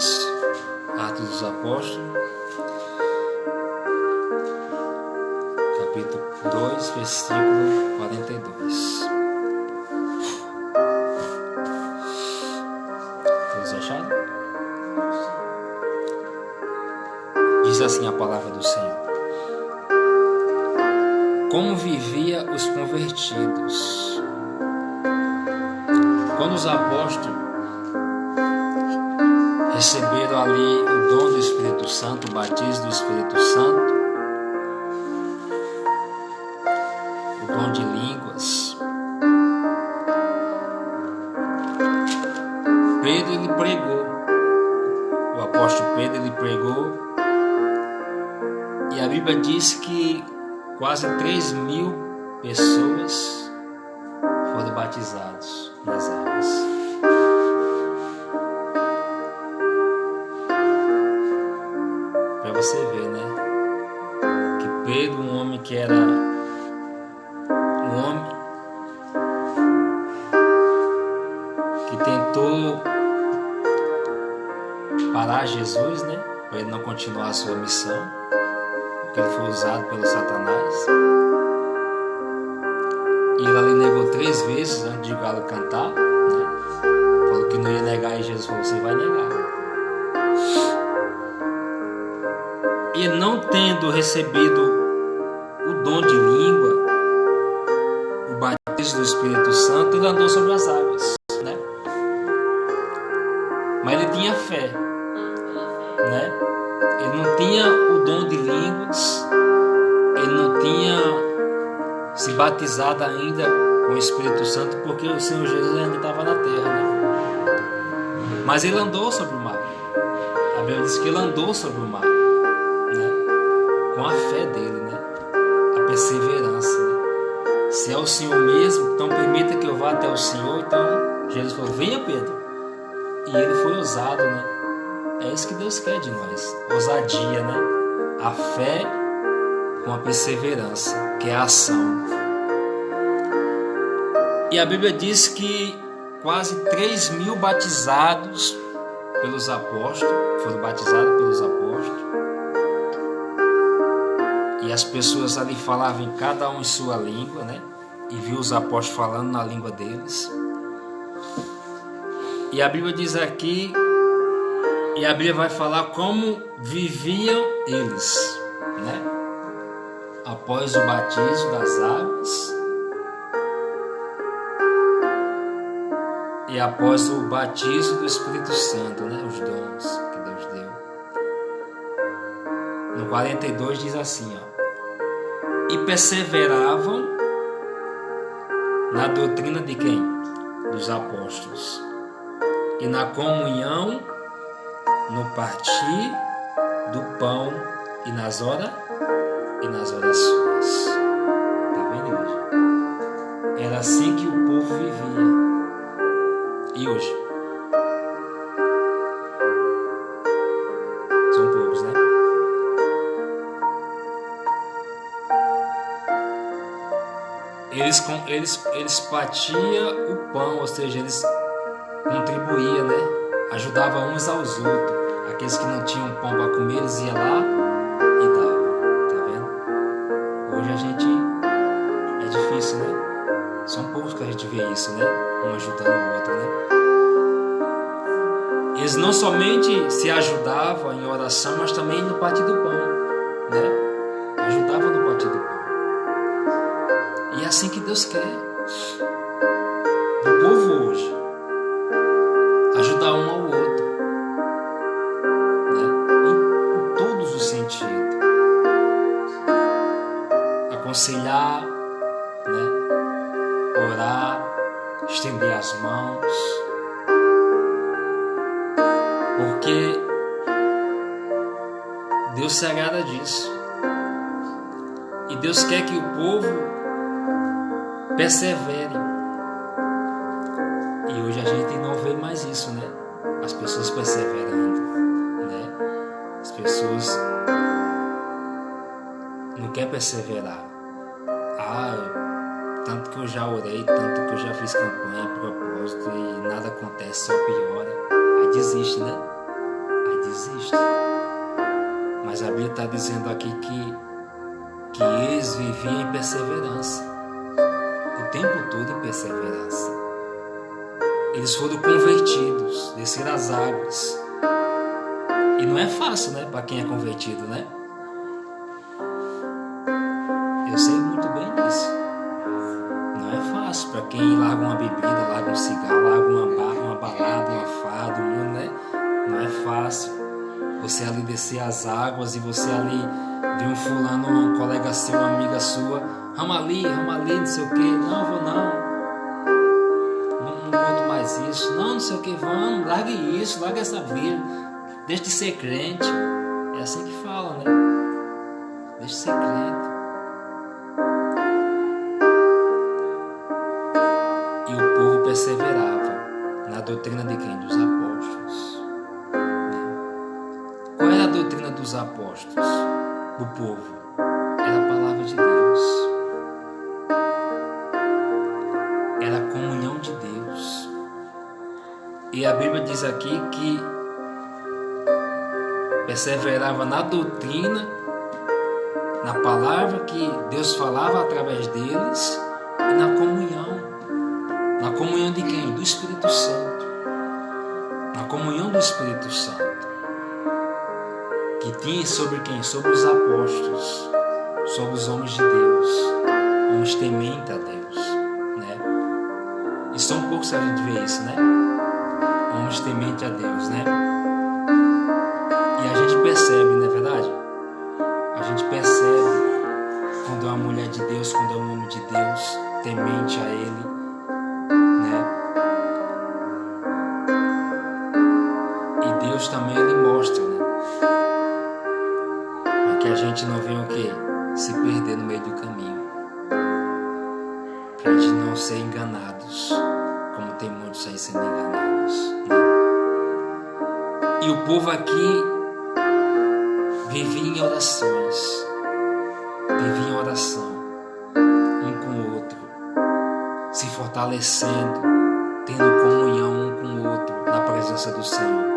diz Atos dos Apóstolos, capítulo 2, versículo 42. Todos acharam? Diz assim a palavra do Senhor: como vivia os convertidos. Quando os apóstolos receberam ali o dom do Espírito Santo, o batismo do Espírito Santo, o dom de línguas, Pedro ele pregou, o apóstolo Pedro ele pregou, e a Bíblia diz que quase 3.000 pessoas foram batizados nas águas. Para você ver, né? Que Pedro, um homem que era um homem que tentou parar Jesus, né? Para ele não continuar a sua missão, porque ele foi usado pelo Satanás. E ele ali negou 3 vezes antes de o galo cantar, né? Falou que não ia negar, e Jesus falou: você vai negar. E não tendo recebido o dom de língua, o batismo do Espírito Santo, ele andou sobre as águas, né? Mas ele tinha fé, né? Ele não tinha o dom de línguas, ele não tinha se batizado ainda com o Espírito Santo, porque o Senhor Jesus ainda estava na terra, né? Mas ele andou sobre o mar. A Bíblia diz que ele andou sobre o mar, né? Com a fé dele, né? A perseverança, né? Se é o Senhor mesmo, então permita que eu vá até o Senhor. Então Jesus falou: venha, Pedro. E ele foi ousado, né? É isso que Deus quer de nós, ousadia, né? A fé com a perseverança, que é a ação. E a Bíblia diz que quase 3.000 batizados pelos apóstolos, foram batizados pelos apóstolos. E as pessoas ali falavam em cada um em sua língua, né? E viu os apóstolos falando na língua deles. E a Bíblia diz aqui, e a Bíblia vai falar como viviam eles, né? Após o batismo das águas e após o batismo do Espírito Santo, né? Os dons que Deus deu. No 42 diz assim, ó: e perseveravam na doutrina de quem? Dos apóstolos, e na comunhão, no partir do pão e nas orações. Tá vendo, igreja? Era assim que o povo vivia. E hoje? São poucos, né? Eles partiam o pão, ou seja, eles contribuíam, né? Ajudavam uns aos outros. Aqueles que não tinham pão para comer, eles iam lá e davam. Tá vendo? Hoje a gente é difícil, né? São poucos que a gente vê isso, né? Um ajudando o outro, né? Eles não somente se ajudavam em oração, mas também no partir do pão, né? Ajudavam no partir do pão. E é assim que Deus quer do povo hoje, ajudar um ao outro, né? Em todos os sentidos, aconselhar, né? Orar, estender as mãos, porque Deus se agrada disso. E Deus quer que o povo persevere. E hoje a gente não vê mais isso, né? As pessoas perseverando, né? As pessoas não querem perseverar. Tanto que eu já orei, tanto que eu já fiz campanha, propósito, e nada acontece, só piora. Aí desiste, né? aí desiste. Mas a Bíblia está dizendo aqui que eles viviam em perseverança, o tempo todo em perseverança. Eles foram convertidos, desceram as águas. E não é fácil, né, para quem é convertido, né? Eu sei muito bem disso. Não é fácil para quem larga uma bebida, larga um cigarro, larga uma balada, uma farda, né? Não é fácil. Você ali descer as águas e você ali ver um fulano, um colega seu, uma amiga sua, rama ali, não sei o que, não vou não conto mais isso, não sei o que, vamos, largue isso, largue essa vida, deixe de ser crente. É assim que fala, né? Deixe de ser crente. E o povo perseverava na doutrina de quem? Dos apóstolos. Qual era a doutrina dos apóstolos? Do povo? Era a palavra de Deus. Era a comunhão de Deus. E a Bíblia diz aqui que perseverava na doutrina, na palavra que Deus falava através deles e na comunhão. Na comunhão de quem? Do Espírito Santo. Na comunhão do Espírito Santo. Que tinha sobre quem? Sobre os apóstolos. Sobre os homens de Deus. Homens tementes a Deus. Né? E são poucos que a gente vê isso, né? Homens tementes a Deus, né? E a gente percebe, não é verdade? A gente percebe quando é uma mulher de Deus, quando é um homem de Deus, temente a Ele. Deus também Ele mostra, né? Para que a gente não venha o quê? Se perder no meio do caminho. Para a gente não ser enganados, como tem muitos aí sendo enganados, né? E o povo aqui vivia em orações, vivia em oração, um com o outro, se fortalecendo, tendo comunhão um com o outro na presença do Senhor.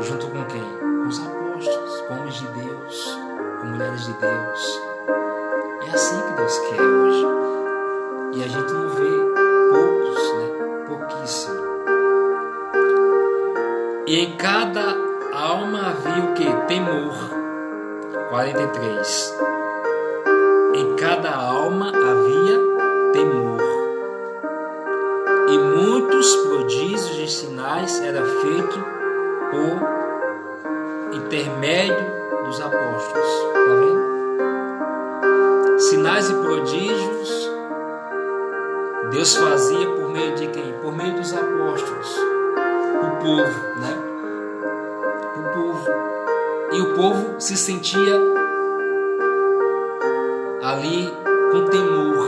Junto com quem? Com os apóstolos, com homens de Deus, com mulheres de Deus. É assim que Deus quer hoje. E a gente não vê poucos, né? Pouquíssimo. E em cada alma havia o que? Temor. 43. Em cada alma havia temor. E muitos prodígios e sinais eram feitos por intermédio dos apóstolos. Está vendo? Sinais e prodígios Deus fazia por meio de quem? Por meio dos apóstolos. O povo, né? O povo. E o povo se sentia ali com temor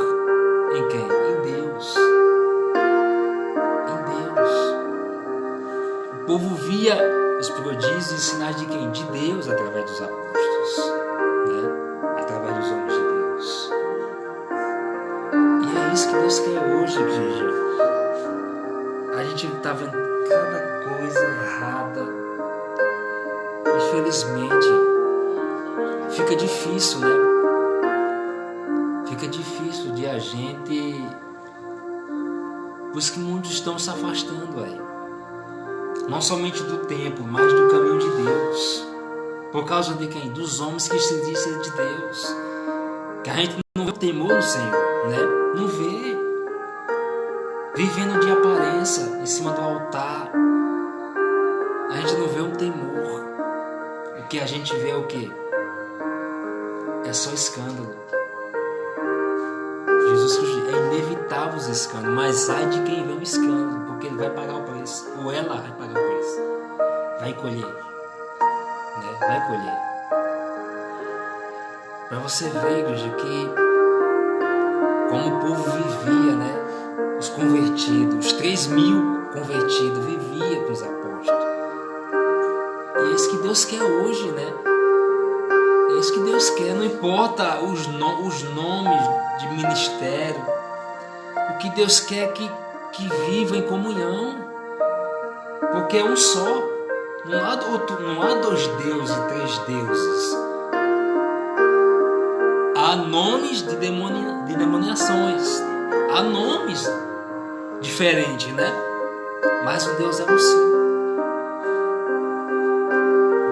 em quem? Em Deus. Em Deus. O povo via os prodígios e sinais de quem? De Deus, através dos apóstolos, né? Através dos homens de Deus. E é isso que Deus quer hoje, igreja. A gente está vendo cada coisa errada. Infelizmente, fica difícil, né? Fica difícil de a gente... Por isso que muitos estão se afastando aí. Não somente do templo, mas do caminho de Deus. Por causa de quem? Dos homens que se dizem de Deus. Que a gente não vê temor no Senhor, né? Não vê. Vivendo de aparência em cima do altar. A gente não vê um temor. O que a gente vê é o quê? É só escândalo. Jesus Cristo, é inevitável os escândalos, mas ai de quem vê o escândalo, porque ele vai pagar o preço, ou ela vai pagar o preço, vai colher, né? Vai colher. Para você ver, igreja, que como o povo vivia, né? Os convertidos, os 3.000 convertidos, vivia com os apóstolos. E é isso que Deus quer hoje, né? É isso que Deus quer, não importa os nomes de ministério. O que Deus quer é que viva em comunhão. Porque é um só. Não há dois deuses e três deuses. Há nomes de demoniações. Há nomes diferentes, né? Mas o Deus é um só.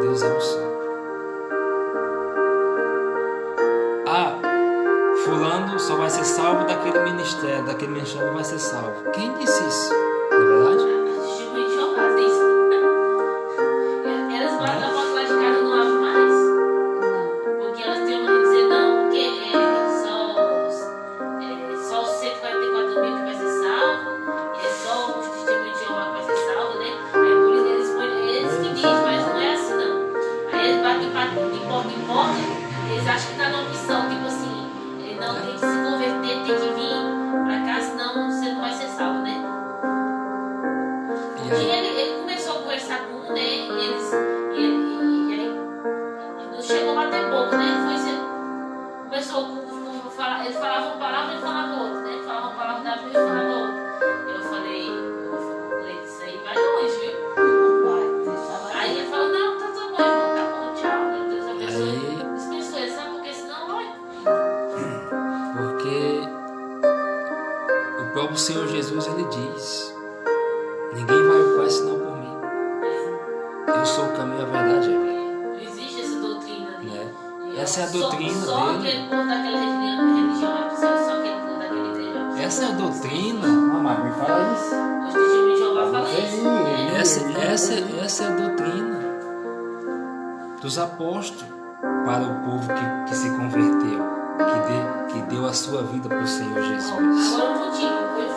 Deus é um só. Fulano só vai ser salvo daquele ministério não vai ser salvo. Quem disse isso? Não é verdade? Elas batem a porta lá de casa não abrem mais. Porque elas têm uma de dizer não, porque só os 144 mil que vai ser salvo, é só os testemunhos de Jeová que vai ser salvo, né? Aí por isso eles que dizem, mas não é assim não. Aí eles batem de porta em porta, eles acham que está numa missão, tipo assim. Não, tem que se converter, tem que vir pra cá, senão você não vai ser salvo, né? Porque ele começou a conversar com um, né? E aí não chegou a bater boca, né? Começou a falar, ele falava uma palavra, ele falava outra, né? Ele falava uma palavra da Bíblia, ele falava outra. Eu falei, isso aí vai longe, viu? Aí ele falou, não, tá bom, irmão, tá bom, tchau, meu Deus abençoe. Dispensou ele, sabe? Porque senão vai. Porque o próprio Senhor Jesus, ele diz: ninguém vai ao Pai senão por mim. Eu sou o caminho, a verdade e a vida. Não existe essa doutrina ali. Né? Essa é a doutrina só dele. Aquele povo daquela religião é possível, só aquele povo daquela igreja é possível. Essa é a doutrina. Mamãe, me fala isso. Os testemunhos de Jeová falam isso. Essa é a doutrina dos apóstolos para o povo que se converteu, que deu a sua vida para o Senhor Jesus. Agora um motivo, eu